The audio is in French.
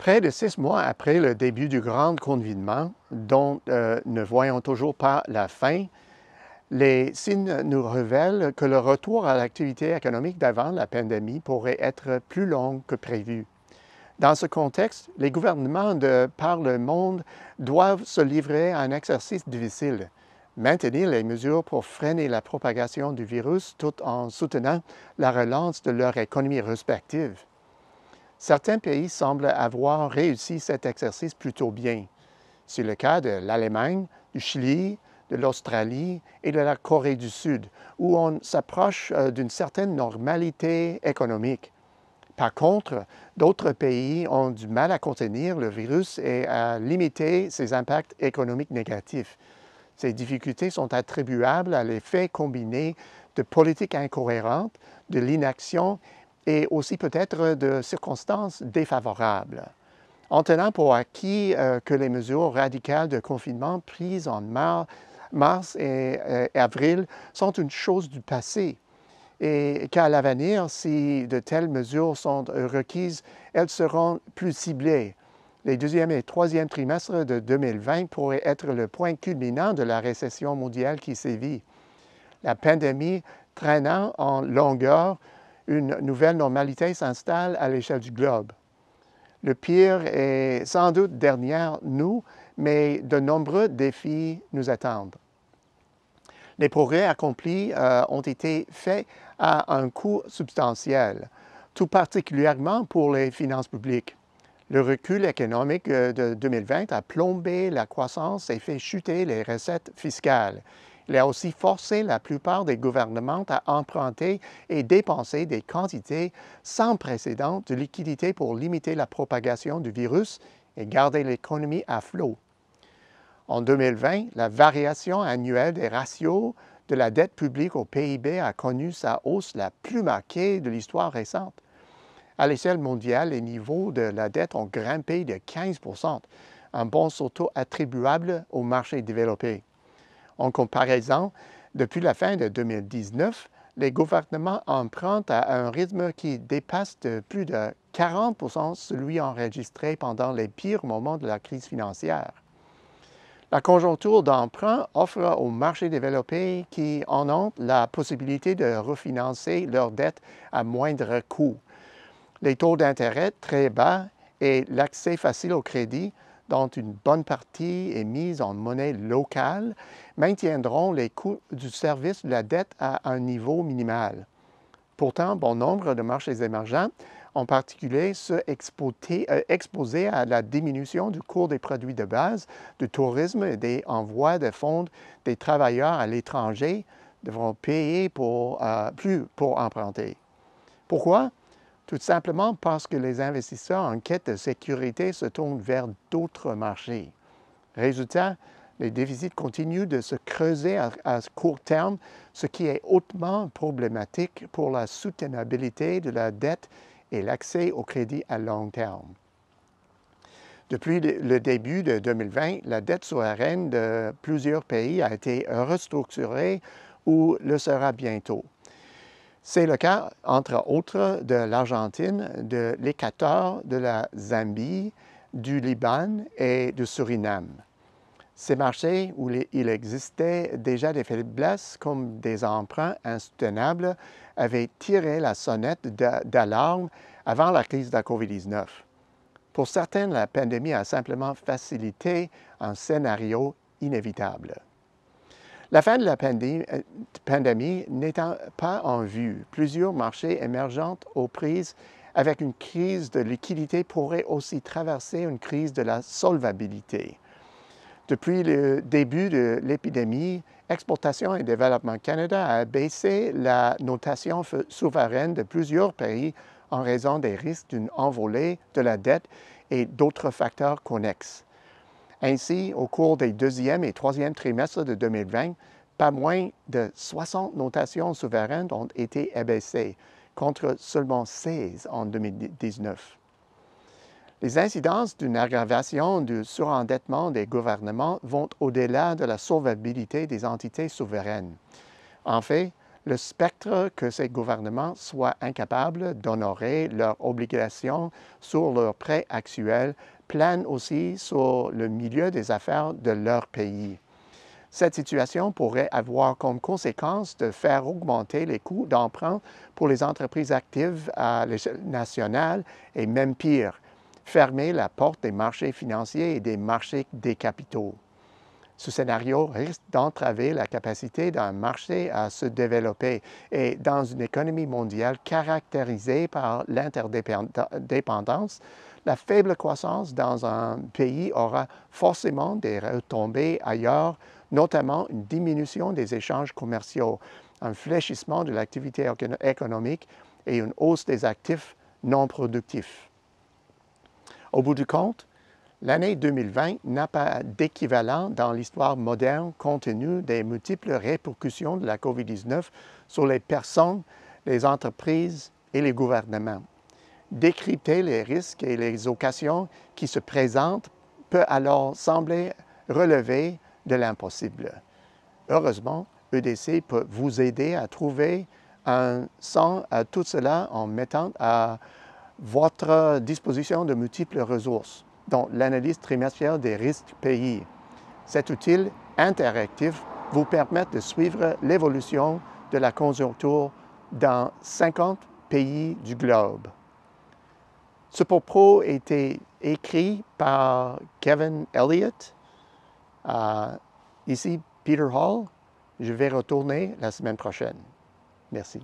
Près de 6 mois après le début du grand confinement, dont ne voyons toujours pas la fin, les signes nous révèlent que le retour à l'activité économique d'avant la pandémie pourrait être plus long que prévu. Dans ce contexte, les gouvernements de par le monde doivent se livrer à un exercice difficile, maintenir les mesures pour freiner la propagation du virus tout en soutenant la relance de leur économie respective. Certains pays semblent avoir réussi cet exercice plutôt bien. C'est le cas de l'Allemagne, du Chili, de l'Australie et de la Corée du Sud, où on s'approche d'une certaine normalité économique. Par contre, d'autres pays ont du mal à contenir le virus et à limiter ses impacts économiques négatifs. Ces difficultés sont attribuables à l'effet combiné de politiques incohérentes, de l'inaction et aussi peut-être de circonstances défavorables. En tenant pour acquis que les mesures radicales de confinement prises en mars et avril sont une chose du passé et qu'à l'avenir, si de telles mesures sont requises, elles seront plus ciblées. Les deuxième et troisième trimestres de 2020 pourraient être le point culminant de la récession mondiale qui sévit. La pandémie traînant en longueur, une nouvelle normalité s'installe à l'échelle du globe. Le pire est sans doute derrière nous, mais de nombreux défis nous attendent. Les progrès accomplis ont été faits à un coût substantiel, tout particulièrement pour les finances publiques. Le recul économique de 2020 a plombé la croissance et fait chuter les recettes fiscales. Il a aussi forcé la plupart des gouvernements à emprunter et dépenser des quantités sans précédent de liquidités pour limiter la propagation du virus et garder l'économie à flot. En 2020, la variation annuelle des ratios de la dette publique au PIB a connu sa hausse la plus marquée de l'histoire récente. À l'échelle mondiale, les niveaux de la dette ont grimpé de 15 %, un bon surtout attribuable aux marchés développés. En comparaison, depuis la fin de 2019, les gouvernements empruntent à un rythme qui dépasse de plus de 40 % celui enregistré pendant les pires moments de la crise financière. La conjoncture d'emprunt offre aux marchés développés qui en ont la possibilité de refinancer leurs dettes à moindre coût. Les taux d'intérêt très bas et l'accès facile au crédit, dont une bonne partie est mise en monnaie locale, maintiendront les coûts du service de la dette à un niveau minimal. Pourtant, bon nombre de marchés émergents, en particulier ceux exposés à la diminution du cours des produits de base, du tourisme et des envois de fonds des travailleurs à l'étranger, devront payer plus pour emprunter. Pourquoi? Tout simplement parce que les investisseurs en quête de sécurité se tournent vers d'autres marchés. Résultat, les déficits continuent de se creuser à court terme, ce qui est hautement problématique pour la soutenabilité de la dette et l'accès au crédit à long terme. Depuis le début de 2020, la dette souveraine de plusieurs pays a été restructurée ou le sera bientôt. C'est le cas, entre autres, de l'Argentine, de l'Équateur, de la Zambie, du Liban et du Suriname. Ces marchés où il existait déjà des faiblesses comme des emprunts insoutenables avaient tiré la sonnette d'alarme avant la crise de la COVID-19. Pour certains, la pandémie a simplement facilité un scénario inévitable. La fin de la pandémie n'étant pas en vue, plusieurs marchés émergents aux prises avec une crise de liquidité pourraient aussi traverser une crise de la solvabilité. Depuis le début de l'épidémie, Exportation et Développement Canada a baissé la notation souveraine de plusieurs pays en raison des risques d'une envolée de la dette et d'autres facteurs connexes. Ainsi, au cours des deuxième et troisième trimestres de 2020, pas moins de 60 notations souveraines ont été abaissées, contre seulement 16 en 2019. Les incidences d'une aggravation du surendettement des gouvernements vont au-delà de la solvabilité des entités souveraines. En fait, Le spectre que ces gouvernements soient incapables d'honorer leurs obligations sur leurs prêts actuels plane aussi sur le milieu des affaires de leur pays. Cette situation pourrait avoir comme conséquence de faire augmenter les coûts d'emprunt pour les entreprises actives à l'échelle nationale et même pire, fermer la porte des marchés financiers et des marchés des capitaux. Ce scénario risque d'entraver la capacité d'un marché à se développer et dans une économie mondiale caractérisée par l'interdépendance, la faible croissance dans un pays aura forcément des retombées ailleurs, notamment une diminution des échanges commerciaux, un fléchissement de l'activité économique et une hausse des actifs non productifs. Au bout du compte, l'année 2020 n'a pas d'équivalent dans l'histoire moderne compte tenu des multiples répercussions de la COVID-19 sur les personnes, les entreprises et les gouvernements. Décrypter les risques et les occasions qui se présentent peut alors sembler relever de l'impossible. Heureusement, EDC peut vous aider à trouver un sens à tout cela en mettant à votre disposition de multiples ressources, dont l'analyse trimestrielle des risques pays. Cet outil interactif vous permet de suivre l'évolution de la conjoncture dans 50 pays du globe. Ce propos a été écrit par Kevin Elliott. Ici Peter Hall. Je vais retourner la semaine prochaine. Merci.